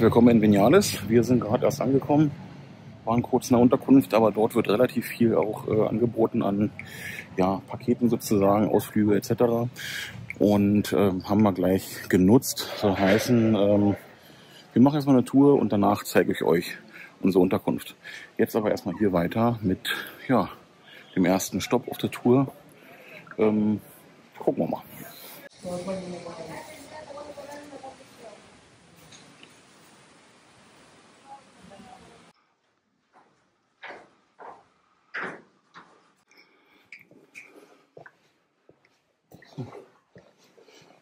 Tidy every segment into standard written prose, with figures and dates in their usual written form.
willkommen in Vinales. Wir sind gerade erst angekommen, waren kurz in der Unterkunft, aber dort wird relativ viel auch angeboten an Paketen sozusagen, Ausflüge etc. Und haben wir gleich genutzt. Soll heißen, wir machen erstmal eine Tour und danach zeige ich euch unsere Unterkunft. Jetzt aber erstmal hier weiter mit dem ersten Stopp auf der Tour. Gucken wir mal.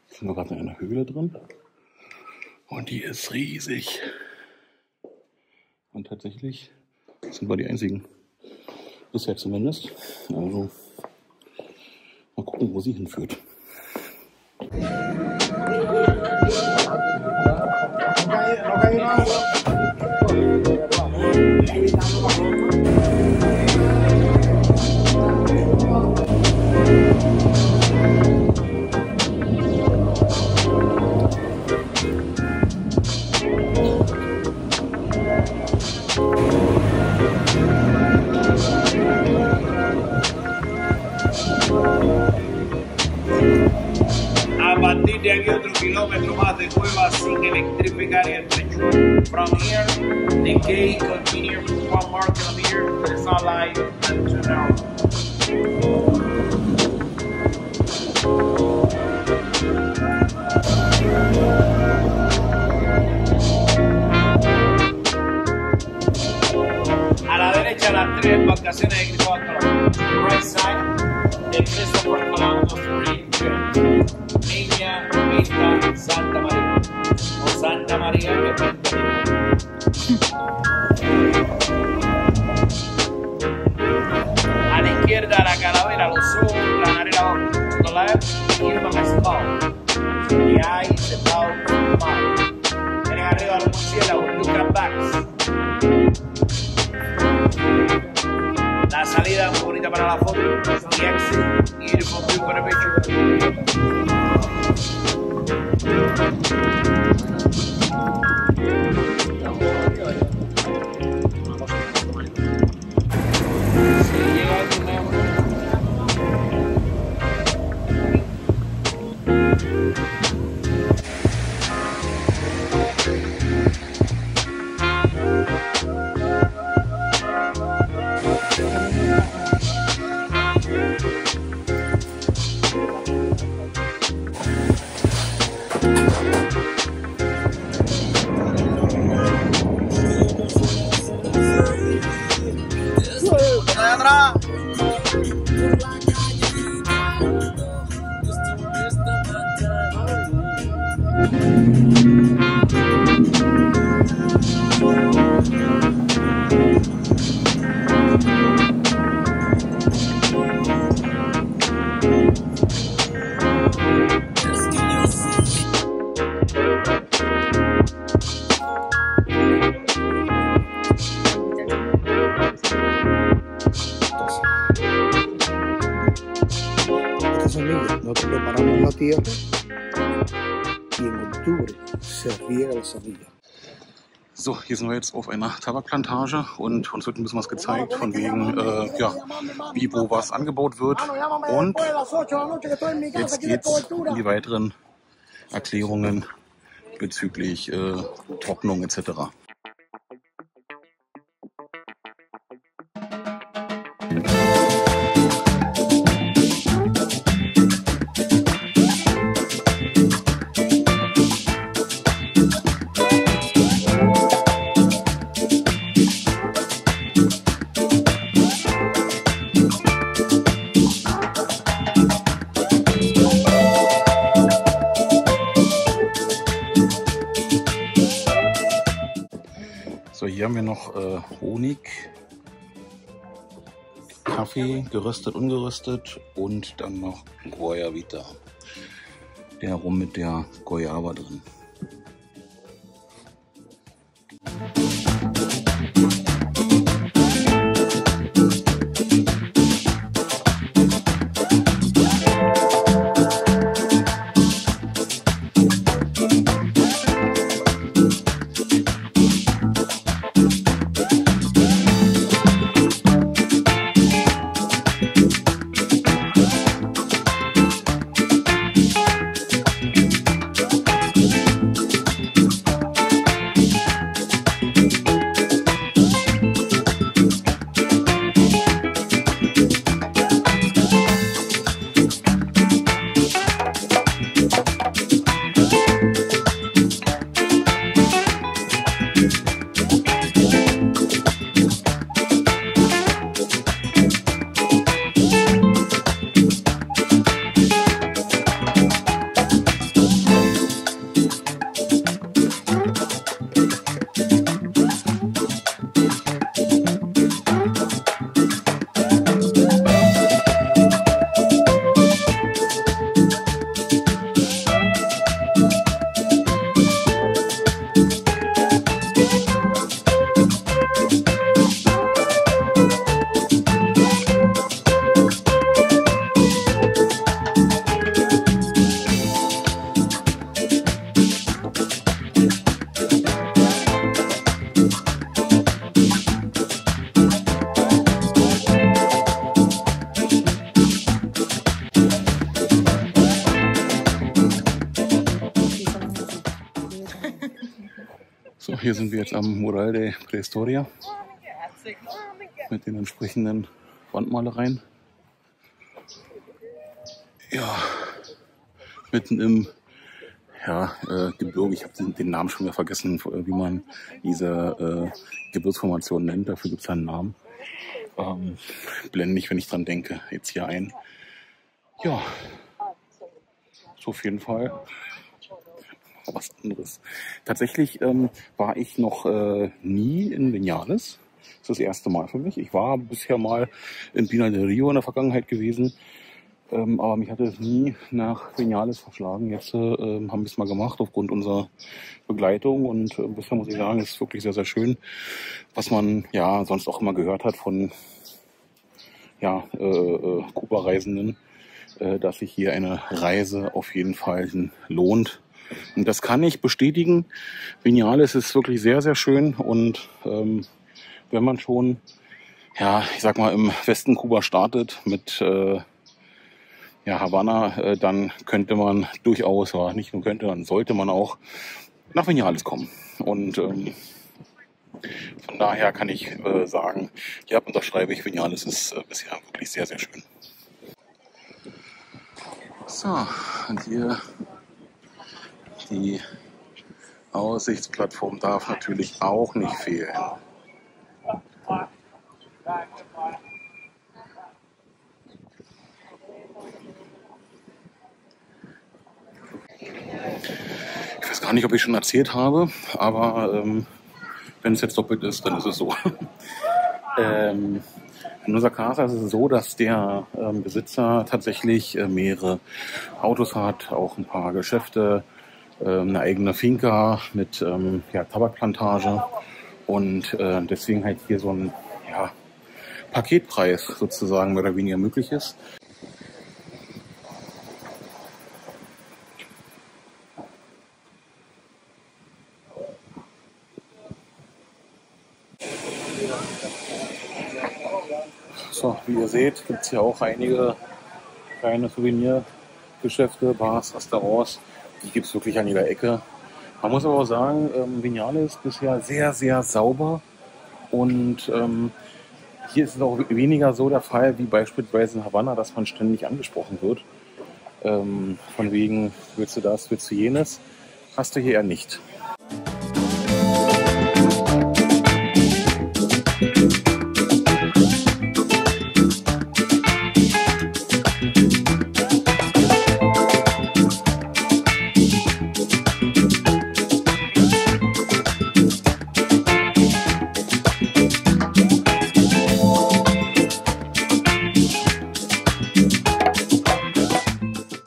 Sind wir gerade in einer Höhle drin und die ist riesig. Und tatsächlich sind wir die einzigen. Bisher zumindest. Also mal gucken, wo sie hinführt. A partir de aquí otro kilómetro más de cueva sin electrificar y el trecho. From here, the gate continues 1 more kilometer to the sunlight and to now. A la derecha las 3 embarcaciones de Cristóbal. Right side, the Christopher Columbus Bridge. Niña Vista Santa María o Santa María que a la izquierda la calavera, los ojos, la nariz abajo. To the left, human skull. The eyes about the mouth. Tienen arriba los murciélagos, look at backs. La salida muy bonita para la foto. The exit, beautiful view for the picture. Nosotros preparamos la tierra y en octubre se riega la semilla. So, hier sind wir jetzt auf einer Tabakplantage und uns wird ein bisschen was gezeigt, von wegen, wie, wo, was angebaut wird. Und jetzt geht's in die weiteren Erklärungen bezüglich Trocknung etc. So, hier haben wir noch Honig, Kaffee, geröstet, ungeröstet und dann noch Guayabita. Der Rum mit der Guayaba drin. hier sind wir jetzt am Mural de Prehistoria mit den entsprechenden Wandmalereien. Ja, mitten im Gebirge. Ich habe den Namen schon wieder vergessen, wie man diese Gebirgsformation nennt. Dafür gibt es einen Namen. Blende ich, wenn ich dran denke, jetzt hier ein. Ja, so auf jeden Fall was anderes. Tatsächlich war ich noch nie in Vinales. Das ist das erste Mal für mich. Ich war bisher mal in Pinar del Rio in der Vergangenheit gewesen. Aber mich hatte es nie nach Vinales verschlagen. Jetzt haben wir es mal gemacht aufgrund unserer Begleitung. Und bisher muss ich sagen, es ist wirklich sehr, sehr schön. Was man ja sonst auch immer gehört hat von Kuba-Reisenden, dass sich hier eine Reise auf jeden Fall lohnt. Und das kann ich bestätigen. Vinales ist wirklich sehr, sehr schön. Und wenn man schon, ich sag mal, im Westen Kuba startet mit Havanna, dann könnte man durchaus, nicht nur könnte, dann sollte man auch nach Vinales kommen. Und von daher kann ich sagen, unterschreibe ich, Vinales ist bisher wirklich sehr, sehr schön. So, und hier die Aussichtsplattform darf natürlich auch nicht fehlen. Ich weiß gar nicht, ob ich schon erzählt habe, aber wenn es jetzt doppelt ist, dann ist es so. In unserer Casa ist es so, dass der Besitzer tatsächlich mehrere Autos hat, auch ein paar Geschäfte, eine eigene Finca mit Tabakplantage und deswegen halt hier so ein Paketpreis sozusagen mehr oder weniger möglich ist. So, wie ihr seht, gibt es hier auch einige kleine Souvenirgeschäfte, Bars, Restaurants. Die gibt es wirklich an jeder Ecke. Man muss aber auch sagen, Vinales ist bisher sehr, sehr sauber. Und hier ist es auch weniger so der Fall wie beispielsweise in Havanna, dass man ständig angesprochen wird. Von wegen, willst du das, willst du jenes? Hast du hier eher nicht.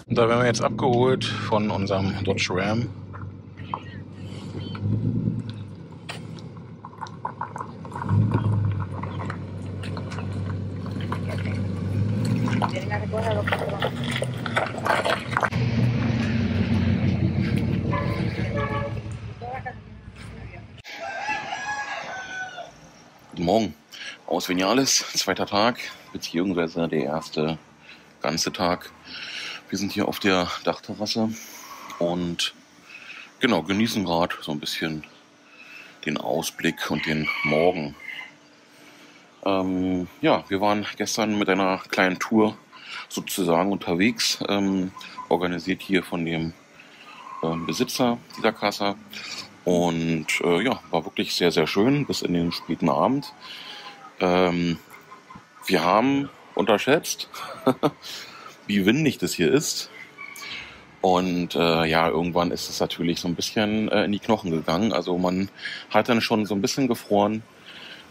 Da werden wir jetzt abgeholt von unserem Dodge Ram. Guten Morgen aus Vinales, zweiter Tag, beziehungsweise der erste ganze Tag. Wir sind hier auf der Dachterrasse und genießen gerade so ein bisschen den Ausblick und den Morgen. Wir waren gestern mit einer kleinen Tour sozusagen unterwegs, organisiert hier von dem Besitzer dieser Casa. Und war wirklich sehr, sehr schön bis in den späten Abend. Wir haben unterschätzt, wie windig das hier ist. Und irgendwann ist es natürlich so ein bisschen in die Knochen gegangen. Also man hat dann schon so ein bisschen gefroren.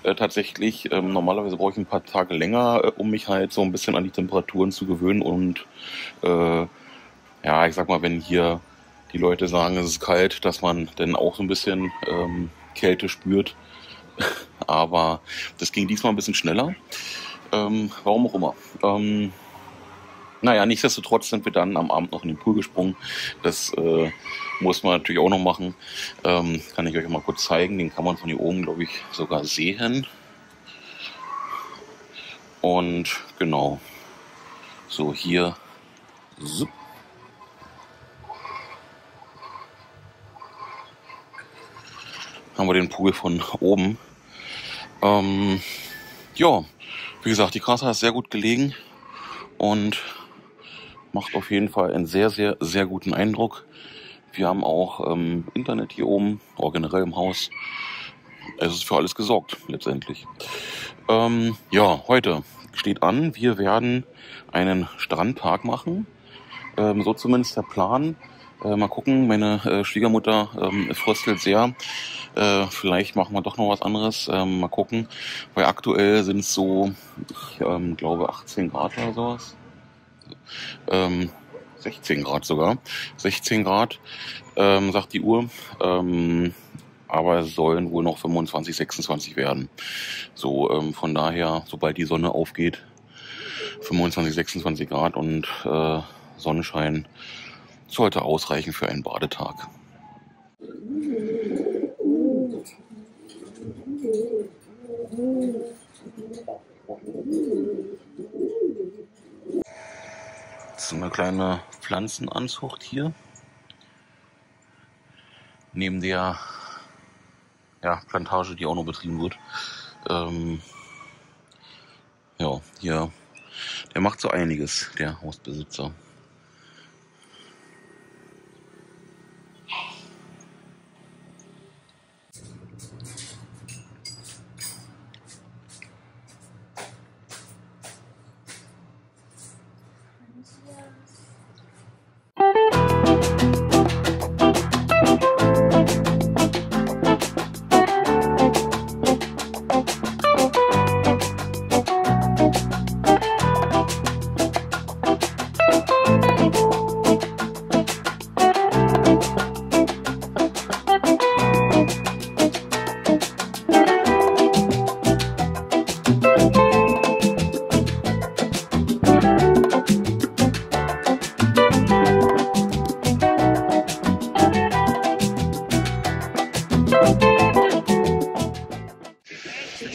Tatsächlich, normalerweise brauche ich ein paar Tage länger, um mich halt so ein bisschen an die Temperaturen zu gewöhnen. Und ich sag mal, wenn hier die Leute sagen, es ist kalt, dass man dann auch so ein bisschen Kälte spürt. Aber das ging diesmal ein bisschen schneller. Warum auch immer. Nichtsdestotrotz sind wir dann am Abend noch in den Pool gesprungen. Das muss man natürlich auch noch machen. Kann ich euch mal kurz zeigen. Den kann man von hier oben, glaube ich, sogar sehen. Und genau. So, hier. So. haben wir den Pool von oben. Ja, wie gesagt, die Casa ist sehr gut gelegen und macht auf jeden Fall einen sehr, sehr, sehr guten Eindruck. Wir haben auch Internet hier oben, auch generell im Haus. Es ist für alles gesorgt, letztendlich. Ja, heute steht an, wir werden einen Strandtag machen. So zumindest der Plan. Mal gucken, meine Schwiegermutter fröstelt sehr. Vielleicht machen wir doch noch was anderes. Mal gucken. Weil aktuell sind es so, ich glaube 18 Grad oder sowas. 16 Grad sogar. 16 Grad, sagt die Uhr. Aber es sollen wohl noch 25, 26 werden. So, von daher, sobald die Sonne aufgeht, 25, 26 Grad und Sonnenschein sollte ausreichen für einen Badetag. So eine kleine Pflanzenanzucht hier. Neben der Plantage, die auch noch betrieben wird. Ja, hier, der macht so einiges, der Hausbesitzer.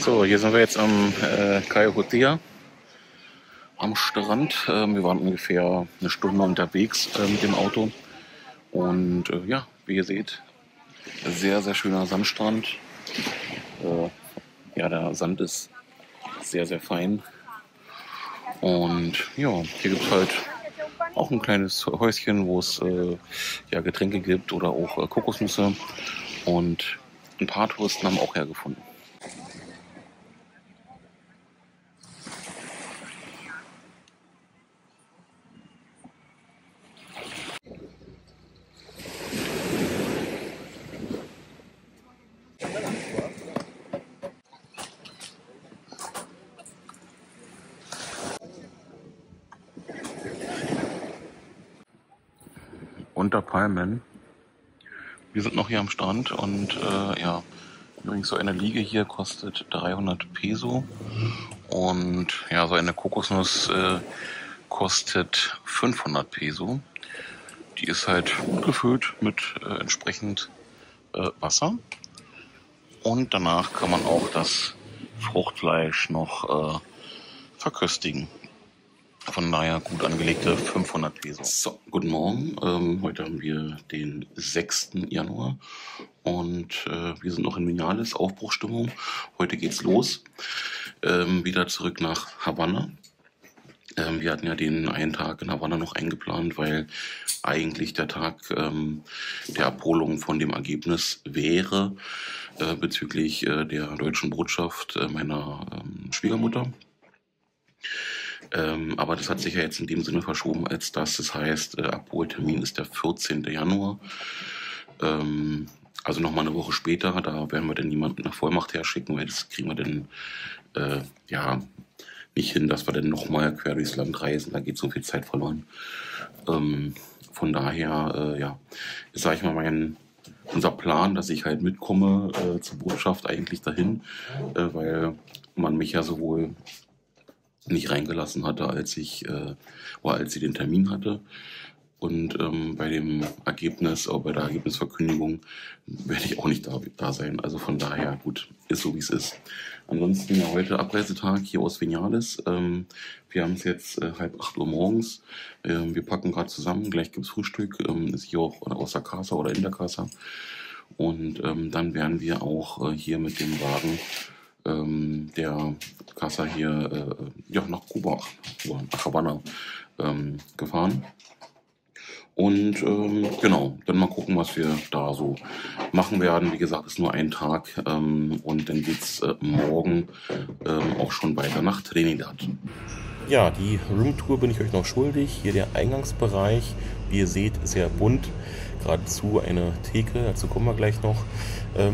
So, hier sind wir jetzt am Cayo Hotea am Strand. Wir waren ungefähr eine Stunde unterwegs mit dem Auto. Und ja, wie ihr seht, sehr, sehr schöner Sandstrand. Ja, der Sand ist sehr, sehr fein. Und ja, hier gibt es halt auch ein kleines Häuschen, wo es ja, Getränke gibt oder auch Kokosnüsse. Und ein paar Touristen haben auch hergefunden. Unter Palmen. Wir sind noch hier am Strand und ja, übrigens so eine Liege hier kostet 300 Peso und ja, so eine Kokosnuss kostet 500 Peso. Die ist halt gut gefüllt mit entsprechend Wasser und danach kann man auch das Fruchtfleisch noch verköstigen. Von daher gut angelegte 500 Peso. So, guten Morgen. Heute haben wir den 6. Januar und wir sind noch in Vinales, Aufbruchstimmung. Heute geht's los. Wieder zurück nach Havanna. Wir hatten ja den einen Tag in Havanna noch eingeplant, weil eigentlich der Tag der Abholung von dem Ergebnis wäre bezüglich der deutschen Botschaft meiner Schwiegermutter. Aber das hat sich ja jetzt in dem Sinne verschoben, als dass das heißt, Abholtermin ist der 14. Januar. Also nochmal eine Woche später, da werden wir dann niemanden nach Vollmacht herschicken, weil das kriegen wir dann ja nicht hin, dass wir dann nochmal quer durchs Land reisen, da geht so viel Zeit verloren. Von daher, ja, ist, sag ich mal, unser Plan, dass ich halt mitkomme zur Botschaft eigentlich dahin, weil man mich ja sowohl nicht reingelassen hatte, als sie den Termin hatte. Und bei dem Ergebnis, auch bei der Ergebnisverkündigung, werde ich auch nicht da sein. Also von daher, gut, ist so wie es ist. Ansonsten ja heute Abreisetag hier aus Vinales. Wir haben es jetzt 7:30 Uhr morgens. Wir packen gerade zusammen, gleich gibt's Frühstück. Ist hier auch aus der Casa oder in der Casa. Und dann werden wir auch hier mit dem Wagen der Casa hier ja, nach Kuba oder nach Havanna gefahren. Und genau, dann mal gucken, was wir da so machen werden. Wie gesagt, ist nur ein Tag und dann geht es morgen auch schon weiter nach Trinidad. Ja, die Roomtour bin ich euch noch schuldig. Hier der Eingangsbereich, wie ihr seht, sehr bunt. Geradezu eine Theke, dazu kommen wir gleich noch.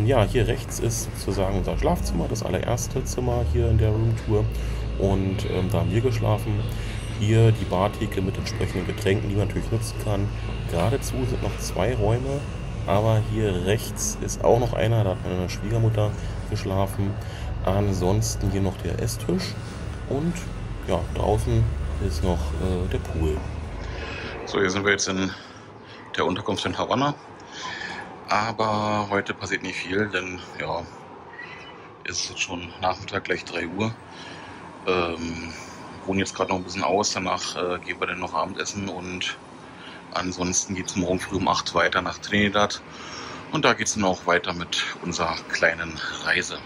Ja, hier rechts ist sozusagen unser Schlafzimmer, das allererste Zimmer hier in der Roomtour. Und da haben wir geschlafen. Hier die Bartheke mit entsprechenden Getränken, die man natürlich nutzen kann. Geradezu sind noch 2 Räume, aber hier rechts ist auch noch einer, da hat meine Schwiegermutter geschlafen. Ansonsten hier noch der Esstisch und ja, draußen ist noch der Pool. So, hier sind wir jetzt in der Unterkunft in Havanna. Aber heute passiert nicht viel, denn ja, ist jetzt schon Nachmittag, gleich 3 Uhr. Wohnen jetzt gerade noch ein bisschen aus, danach gehen wir dann noch Abendessen und ansonsten geht es morgen früh um 8 weiter nach Trinidad und da geht es dann auch weiter mit unserer kleinen Reise.